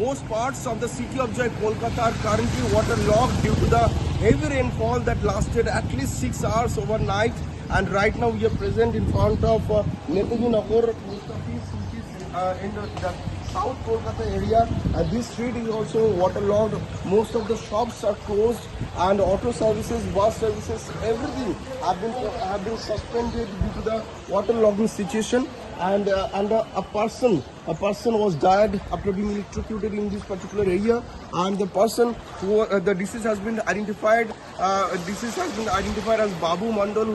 most parts of the city of Joy, Kolkata are currently waterlogged due to the heavy rainfall that lasted at least 6 hours overnight. And right now we are present in front of Netaji Nagar post office, which is in the South Kolkata area, and this street is also waterlogged. Most of the shops are closed, and auto services, bus services, everything have been suspended due to the waterlogging situation. And a person was died after being electrocuted in this particular area, and the person who the deceased has been identified. Deceased has been identified as Babu Mandal,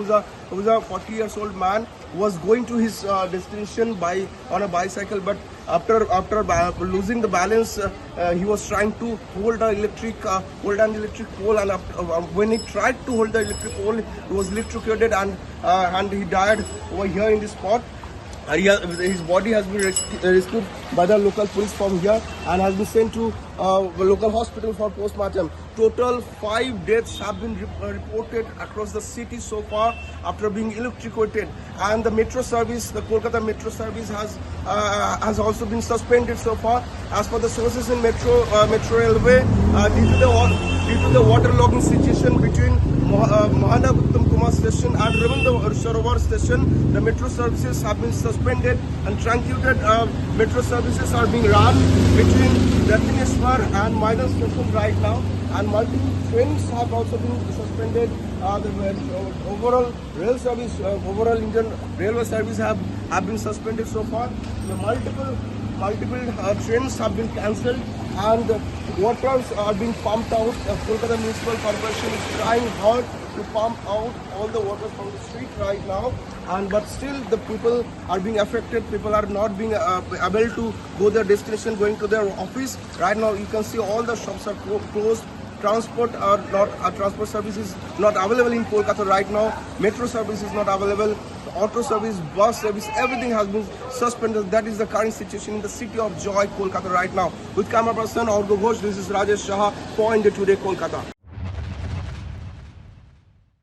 who's a 40 years old man, was going to his destination on a bicycle, but after losing the balance, he was trying to hold an electric pole, and when he tried to hold the electric pole, he was electrocuted, and he died over here in this spot. His body has been rescued by the local police from here and has been sent to the local hospital for postmortem. Total 5 deaths have been reported across the city so far after being electrocuted. And the metro service, the Kolkata metro service, has also been suspended so far. As per the sources in metro railway, due to the waterlogging situation between Mahana Uttam Kumar station and Ravindra Sarovar station, the metro services have been suspended, and truncated metro services are being run between Ratneshwar and Maidan station right now, and multiple trains have also been suspended. The overall rail service, overall Indian railway service have been suspended so far. The multiple trains have been cancelled, and waters are being pumped out. Kolkata Municipal Corporation is trying hard to pump out all the water from the street right now, but still the people are being affected. People are not being able to go their destination, going to their office. Right now you can see all the shops are closed. Transport service is not available in Kolkata right now. Metro service is not available. Auto service, bus service, everything has been suspended. That is the current situation in the city of Joy, Kolkata right now. With camera person Argo Ghosh, this is Rajesh Shah for India Today, Kolkata.